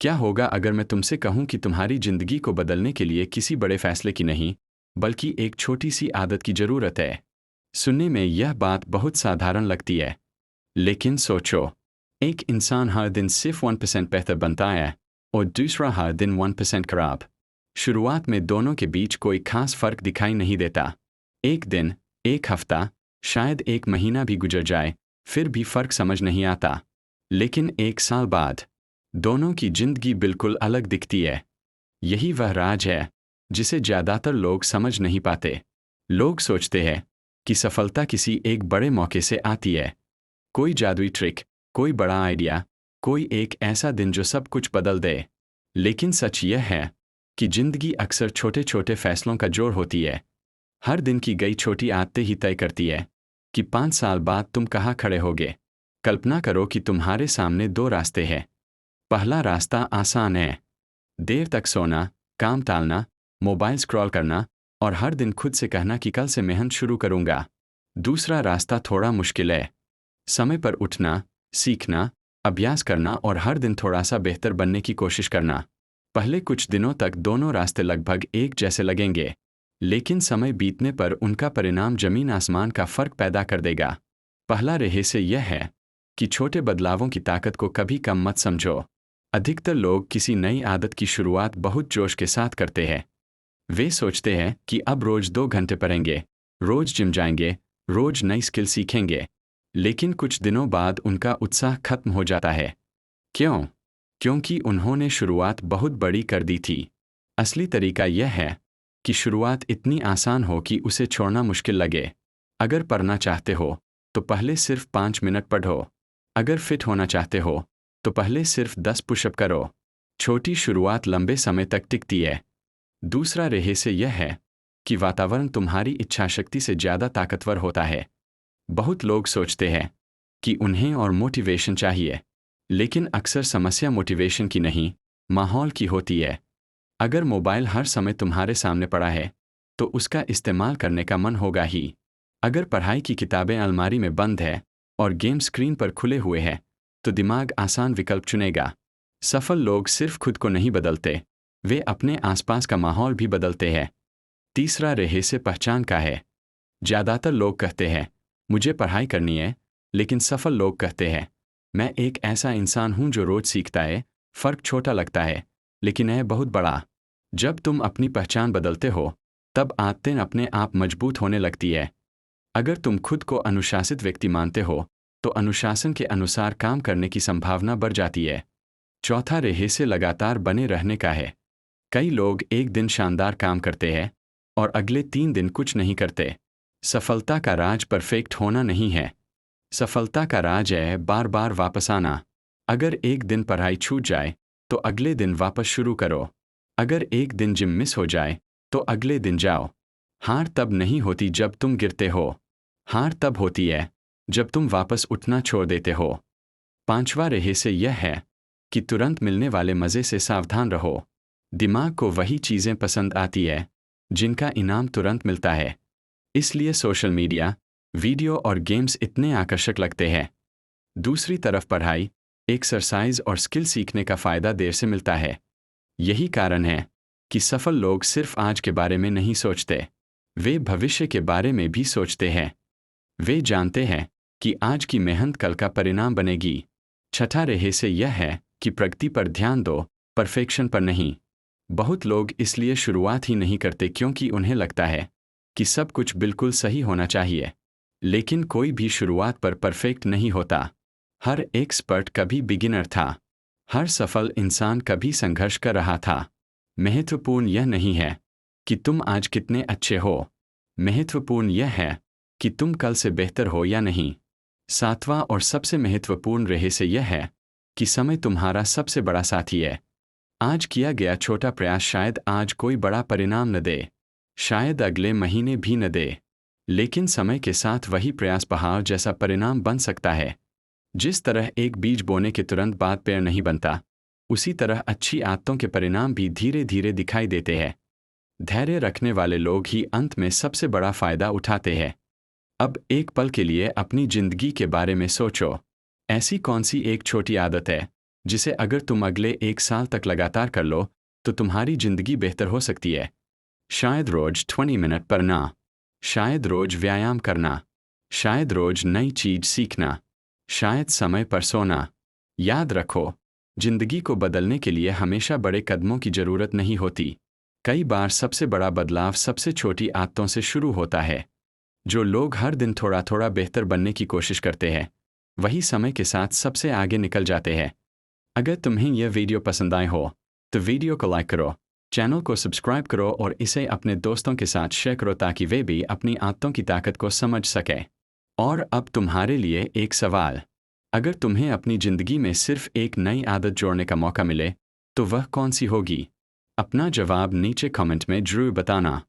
क्या होगा अगर मैं तुमसे कहूं कि तुम्हारी जिंदगी को बदलने के लिए किसी बड़े फैसले की नहीं, बल्कि एक छोटी सी आदत की जरूरत है? सुनने में यह बात बहुत साधारण लगती है, लेकिन सोचो, एक इंसान हर दिन सिर्फ 1% बेहतर बनता है और दूसरा हर दिन 1% खराब। शुरुआत में दोनों के बीच कोई खास फर्क दिखाई नहीं देता। एक दिन, एक हफ्ता, शायद एक महीना भी गुजर जाए, फिर भी फर्क समझ नहीं आता। लेकिन एक साल बाद दोनों की जिंदगी बिल्कुल अलग दिखती है। यही वह राज है जिसे ज्यादातर लोग समझ नहीं पाते। लोग सोचते हैं कि सफलता किसी एक बड़े मौके से आती है, कोई जादुई ट्रिक, कोई बड़ा आइडिया, कोई एक ऐसा दिन जो सब कुछ बदल दे। लेकिन सच यह है कि जिंदगी अक्सर छोटे छोटे फैसलों का जोड़ होती है। हर दिन की गई छोटी आदतें ही तय करती है कि 5 साल बाद तुम कहाँ खड़े होगे। कल्पना करो कि तुम्हारे सामने दो रास्ते हैं। पहला रास्ता आसान है, देर तक सोना, काम टालना, मोबाइल स्क्रॉल करना और हर दिन खुद से कहना कि कल से मेहनत शुरू करूंगा। दूसरा रास्ता थोड़ा मुश्किल है, समय पर उठना, सीखना, अभ्यास करना और हर दिन थोड़ा सा बेहतर बनने की कोशिश करना। पहले कुछ दिनों तक दोनों रास्ते लगभग एक जैसे लगेंगे, लेकिन समय बीतने पर उनका परिणाम जमीन आसमान का फर्क पैदा कर देगा। पहला रहस्य यह है कि छोटे बदलावों की ताकत को कभी कम मत समझो। अधिकतर लोग किसी नई आदत की शुरुआत बहुत जोश के साथ करते हैं। वे सोचते हैं कि अब रोज 2 घंटे पढ़ेंगे, रोज जिम जाएंगे, रोज नई स्किल सीखेंगे। लेकिन कुछ दिनों बाद उनका उत्साह खत्म हो जाता है। क्यों? क्योंकि उन्होंने शुरुआत बहुत बड़ी कर दी थी। असली तरीका यह है कि शुरुआत इतनी आसान हो कि उसे छोड़ना मुश्किल लगे। अगर पढ़ना चाहते हो तो पहले सिर्फ 5 मिनट पढ़ो। अगर फिट होना चाहते हो तो पहले सिर्फ 10 पुशअप करो। छोटी शुरुआत लंबे समय तक टिकती है। दूसरा रहस्य यह है कि वातावरण तुम्हारी इच्छाशक्ति से ज़्यादा ताकतवर होता है। बहुत लोग सोचते हैं कि उन्हें और मोटिवेशन चाहिए, लेकिन अक्सर समस्या मोटिवेशन की नहीं, माहौल की होती है। अगर मोबाइल हर समय तुम्हारे सामने पड़ा है तो उसका इस्तेमाल करने का मन होगा ही। अगर पढ़ाई की किताबें अलमारी में बंद है और गेम स्क्रीन पर खुले हुए हैं तो दिमाग आसान विकल्प चुनेगा। सफल लोग सिर्फ खुद को नहीं बदलते, वे अपने आसपास का माहौल भी बदलते हैं। तीसरा रहस्य पहचान का है। ज़्यादातर लोग कहते हैं मुझे पढ़ाई करनी है, लेकिन सफल लोग कहते हैं मैं एक ऐसा इंसान हूं जो रोज सीखता है। फर्क छोटा लगता है, लेकिन है बहुत बड़ा। जब तुम अपनी पहचान बदलते हो तब आदतें अपने आप मजबूत होने लगती है। अगर तुम खुद को अनुशासित व्यक्ति मानते हो तो अनुशासन के अनुसार काम करने की संभावना बढ़ जाती है। चौथा रहस्य लगातार बने रहने का है। कई लोग एक दिन शानदार काम करते हैं और अगले 3 दिन कुछ नहीं करते। सफलता का राज परफेक्ट होना नहीं है। सफलता का राज है बार बार वापस आना। अगर एक दिन पढ़ाई छूट जाए तो अगले दिन वापस शुरू करो। अगर एक दिन जिम मिस हो जाए तो अगले दिन जाओ। हार तब नहीं होती जब तुम गिरते हो, हार तब होती है जब तुम वापस उठना छोड़ देते हो। पांचवा रहस्य यह है कि तुरंत मिलने वाले मज़े से सावधान रहो। दिमाग को वही चीज़ें पसंद आती है जिनका इनाम तुरंत मिलता है। इसलिए सोशल मीडिया, वीडियो और गेम्स इतने आकर्षक लगते हैं। दूसरी तरफ पढ़ाई, एक्सरसाइज और स्किल सीखने का फ़ायदा देर से मिलता है। यही कारण है कि सफल लोग सिर्फ आज के बारे में नहीं सोचते, वे भविष्य के बारे में भी सोचते हैं। वे जानते हैं कि आज की मेहनत कल का परिणाम बनेगी। छठा रहस्य यह है कि प्रगति पर ध्यान दो, परफेक्शन पर नहीं। बहुत लोग इसलिए शुरुआत ही नहीं करते क्योंकि उन्हें लगता है कि सब कुछ बिल्कुल सही होना चाहिए। लेकिन कोई भी शुरुआत पर परफेक्ट नहीं होता। हर एक्सपर्ट कभी बिगिनर था, हर सफल इंसान कभी संघर्ष कर रहा था। महत्वपूर्ण यह नहीं है कि तुम आज कितने अच्छे हो, महत्वपूर्ण यह है कि तुम कल से बेहतर हो या नहीं। सातवां और सबसे महत्वपूर्ण रहस्य यह है कि समय तुम्हारा सबसे बड़ा साथी है। आज किया गया छोटा प्रयास शायद आज कोई बड़ा परिणाम न दे, शायद अगले महीने भी न दे, लेकिन समय के साथ वही प्रयास पहाड़ जैसा परिणाम बन सकता है। जिस तरह एक बीज बोने के तुरंत बाद पेड़ नहीं बनता, उसी तरह अच्छी आदतों के परिणाम भी धीरे धीरे दिखाई देते हैं। धैर्य रखने वाले लोग ही अंत में सबसे बड़ा फायदा उठाते हैं। अब एक पल के लिए अपनी जिंदगी के बारे में सोचो। ऐसी कौन सी एक छोटी आदत है जिसे अगर तुम अगले 1 साल तक लगातार कर लो तो तुम्हारी जिंदगी बेहतर हो सकती है। शायद रोज 20 मिनट पढ़ना, शायद रोज व्यायाम करना, शायद रोज नई चीज सीखना, शायद समय पर सोना। याद रखो, जिंदगी को बदलने के लिए हमेशा बड़े कदमों की जरूरत नहीं होती। कई बार सबसे बड़ा बदलाव सबसे छोटी आदतों से शुरू होता है। जो लोग हर दिन थोड़ा थोड़ा बेहतर बनने की कोशिश करते हैं वही समय के साथ सबसे आगे निकल जाते हैं। अगर तुम्हें यह वीडियो पसंद आए हो तो वीडियो को लाइक करो, चैनल को सब्सक्राइब करो और इसे अपने दोस्तों के साथ शेयर करो ताकि वे भी अपनी आदतों की ताकत को समझ सकें। और अब तुम्हारे लिए एक सवाल, अगर तुम्हें अपनी जिंदगी में सिर्फ एक नई आदत जोड़ने का मौका मिले तो वह कौन सी होगी? अपना जवाब नीचे कमेंट में जरूर बताना।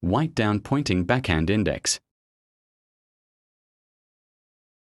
Write down pointing backhand index.